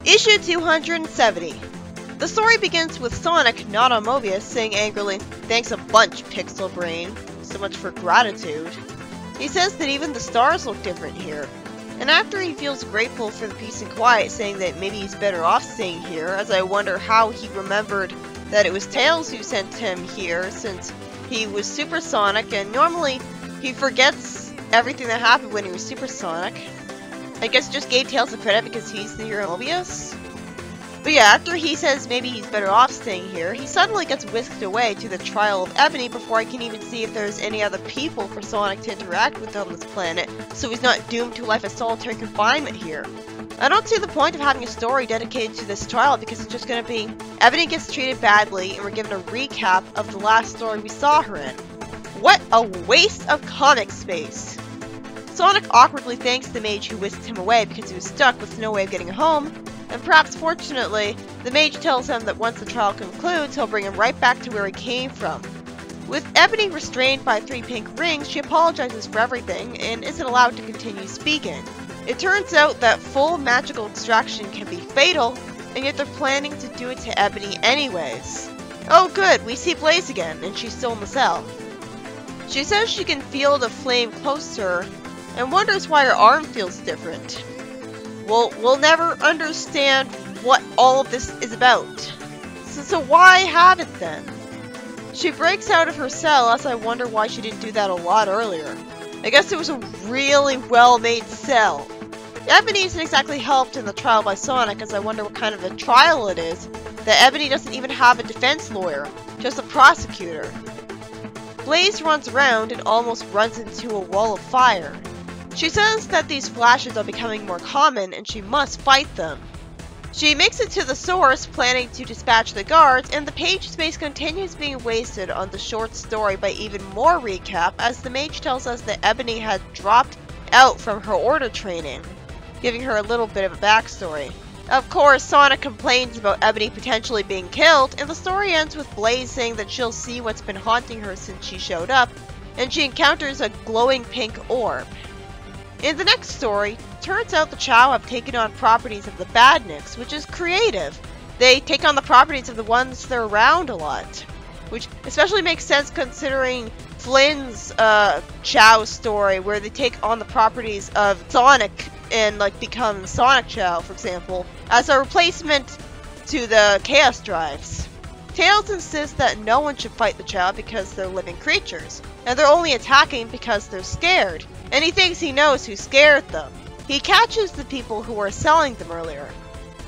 Issue 270. The story begins with Sonic, not on Mobius, saying angrily, "Thanks a bunch, Pixel Brain. So much for gratitude." He says that even the stars look different here. And after he feels grateful for the peace and quiet, saying that maybe he's better off staying here, as I wonder how he remembered that it was Tails who sent him here, since he was Supersonic, and normally he forgets everything that happened when he was Supersonic. I guess just gave Tails the credit because he's the hero of Mobius? But yeah, after he says maybe he's better off staying here, he suddenly gets whisked away to the trial of Ebony before I can even see if there's any other people for Sonic to interact with on this planet, so he's not doomed to life of solitary confinement here. I don't see the point of having a story dedicated to this trial because it's just gonna be Ebony gets treated badly and we're given a recap of the last story we saw her in. What a waste of comic space! Sonic awkwardly thanks the mage who whisked him away because he was stuck with no way of getting home, and perhaps fortunately, the mage tells him that once the trial concludes, he'll bring him right back to where he came from. With Ebony restrained by 3 pink rings, she apologizes for everything and isn't allowed to continue speaking. It turns out that full magical extraction can be fatal, and yet they're planning to do it to Ebony anyways. Oh good, we see Blaze again, and she's still in the cell. She says she can feel the flame close to her, and wonders why her arm feels different. We'll never understand what all of this is about. So why have it then? She breaks out of her cell as I wonder why she didn't do that a lot earlier. I guess it was a really well-made cell. Ebony isn't exactly helped in the trial by Sonic, as I wonder what kind of a trial it is, that Ebony doesn't even have a defense lawyer, just a prosecutor. Blaze runs around and almost runs into a wall of fire. She says that these flashes are becoming more common and she must fight them. She makes it to the source, planning to dispatch the guards, and the page space continues being wasted on the short story by even more recap, as the mage tells us that Ebony had dropped out from her order training, giving her a little bit of a backstory. Of course, Sonic complains about Ebony potentially being killed, and the story ends with Blaze saying that she'll see what's been haunting her since she showed up, and she encounters a glowing pink orb. In the next story, turns out the Chow have taken on properties of the Badniks, which is creative. They take on the properties of the ones they're around a lot, which especially makes sense considering Flynn's Chow story, where they take on the properties of Sonic and like become Sonic Chow, for example, as a replacement to the Chaos Drives. Tails insists that no one should fight the Chow because they're living creatures, and they're only attacking because they're scared. And he thinks he knows who scared them. He catches the people who were selling them earlier.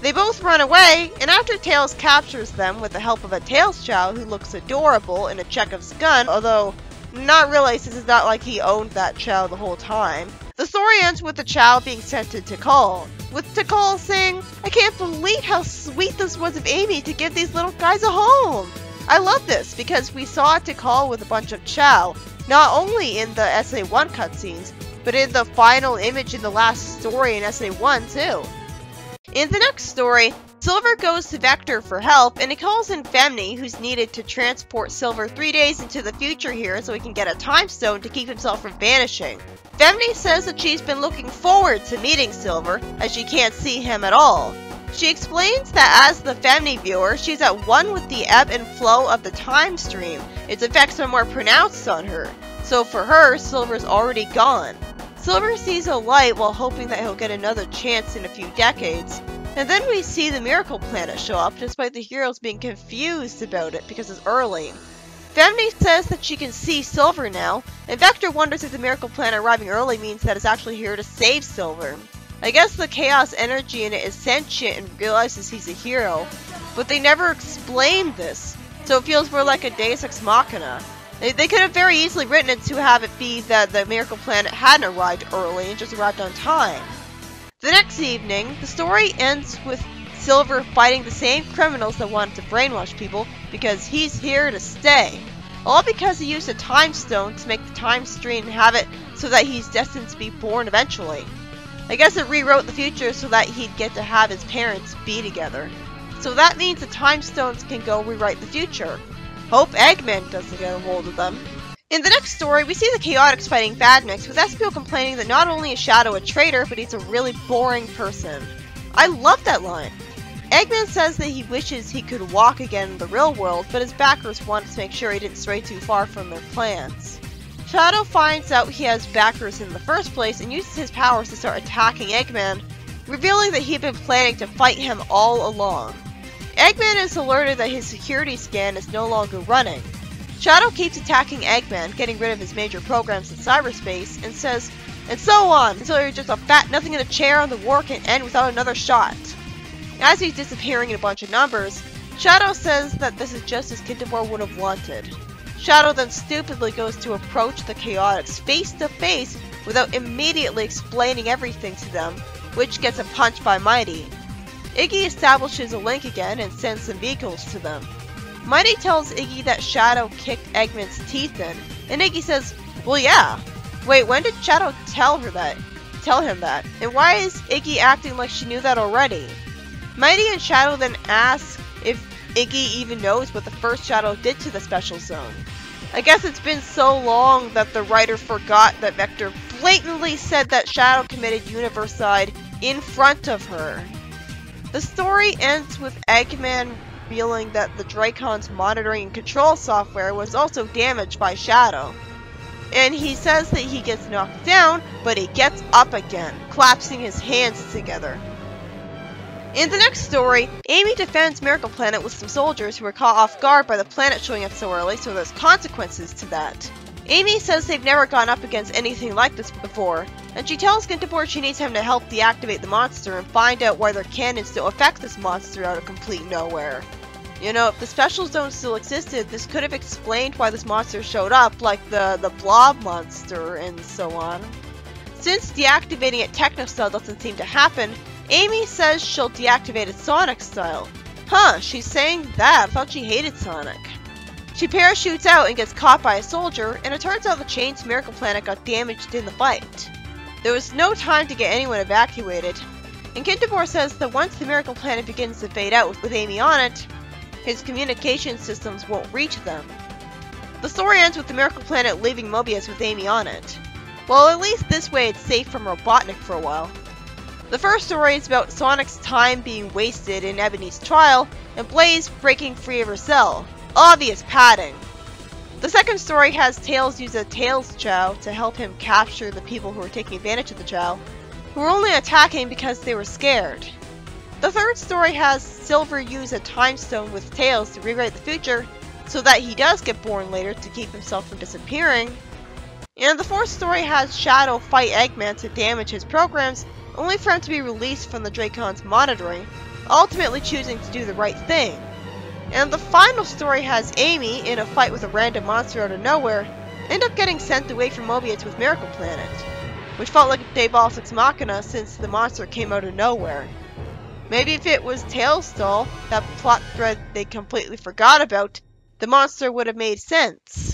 They both run away, and after Tails captures them with the help of a Tails Chow who looks adorable in a Chekhov's gun, although not really since it's not like he owned that Chow the whole time, the story ends with the Chow being sent to Tikal, with Tikal saying, "I can't believe how sweet this was of Amy to give these little guys a home." I love this because we saw Tikal with a bunch of Chow, not only in the SA1 cutscenes, but in the final image in the last story in SA1 too. In the next story, Silver goes to Vector for help, and he calls in Femni, who's needed to transport Silver 3 days into the future here so he can get a time stone to keep himself from vanishing. Femni says that she's been looking forward to meeting Silver, as she can't see him at all. She explains that as the Femni viewer, she's at one with the ebb and flow of the time stream. Its effects are more pronounced on her, so for her, Silver's already gone. Silver sees a light while hoping that he'll get another chance in a few decades, and then we see the Miracle Planet show up despite the heroes being confused about it because it's early. Femni says that she can see Silver now, and Vector wonders if the Miracle Planet arriving early means that it's actually here to save Silver. I guess the chaos energy in it is sentient and realizes he's a hero, but they never explained this, so it feels more like a Deus Ex Machina. They could have very easily written it to have it be that the Miracle Planet hadn't arrived early and just arrived on time. The next evening, the story ends with Silver fighting the same criminals that wanted to brainwash people because he's here to stay. All because he used a time stone to make the time stream and have it so that he's destined to be born eventually. I guess it rewrote the future so that he'd get to have his parents be together. So that means the time stones can go rewrite the future. Hope Eggman doesn't get a hold of them. In the next story, we see the Chaotix fighting Badniks, with Espio complaining that not only is Shadow a traitor, but he's a really boring person. I love that line. Eggman says that he wishes he could walk again in the real world, but his backers want to make sure he didn't stray too far from their plans. Shadow finds out he has backers in the first place and uses his powers to start attacking Eggman, revealing that he had been planning to fight him all along. Eggman is alerted that his security scan is no longer running. Shadow keeps attacking Eggman, getting rid of his major programs in cyberspace, and says, "And so on, until you're just a fat nothing in a chair and the war can end without another shot." As he's disappearing in a bunch of numbers, Shadow says that this is just as Kintamore would have wanted. Shadow then stupidly goes to approach the Chaotix face to face without immediately explaining everything to them, which gets a punch by Mighty. Iggy establishes a link again and sends some vehicles to them. Mighty tells Iggy that Shadow kicked Eggman's teeth in, and Iggy says, "Well, yeah." Wait, when did Shadow tell him that? And why is Iggy acting like she knew that already? Mighty and Shadow then ask if Iggy even knows what the first Shadow did to the Special Zone. I guess it's been so long that the writer forgot that Vector blatantly said that Shadow committed Univercide in front of her. The story ends with Eggman revealing that the Dracon's monitoring and control software was also damaged by Shadow. And he says that he gets knocked down, but he gets up again, clasping his hands together. In the next story, Amy defends Miracle Planet with some soldiers who were caught off guard by the planet showing up so early, so there's consequences to that. Amy says they've never gone up against anything like this before, and she tells Kintamore she needs him to help deactivate the monster and find out why their cannons don't affect this monster out of complete nowhere. You know, if the Special Zone still existed, this could have explained why this monster showed up, like the blob monster and so on. Since deactivating it Techno-style doesn't seem to happen, Amy says she'll deactivate it Sonic style. Huh, she's saying that. I thought she hated Sonic. She parachutes out and gets caught by a soldier, and it turns out the Chain's Miracle Planet got damaged in the fight. There was no time to get anyone evacuated, and Kintamore says that once the Miracle Planet begins to fade out with Amy on it, his communication systems won't reach them. The story ends with the Miracle Planet leaving Mobius with Amy on it. Well, at least this way it's safe from Robotnik for a while. The first story is about Sonic's time being wasted in Ebony's trial, and Blaze breaking free of her cell. Obvious padding. The second story has Tails use a Tails Chow to help him capture the people who were taking advantage of the Chow, who were only attacking because they were scared. The third story has Silver use a Time Stone with Tails to rewrite the future, so that he does get born later to keep himself from disappearing. And the fourth story has Shadow fight Eggman to damage his programs, only for him to be released from the Dracon's monitoring, ultimately choosing to do the right thing. And the final story has Amy, in a fight with a random monster out of nowhere, end up getting sent away from Mobius with Miracle Planet, which felt like a Deus Ex Machina since the monster came out of nowhere. Maybe if it was Tailstall, that plot thread they completely forgot about, the monster would have made sense.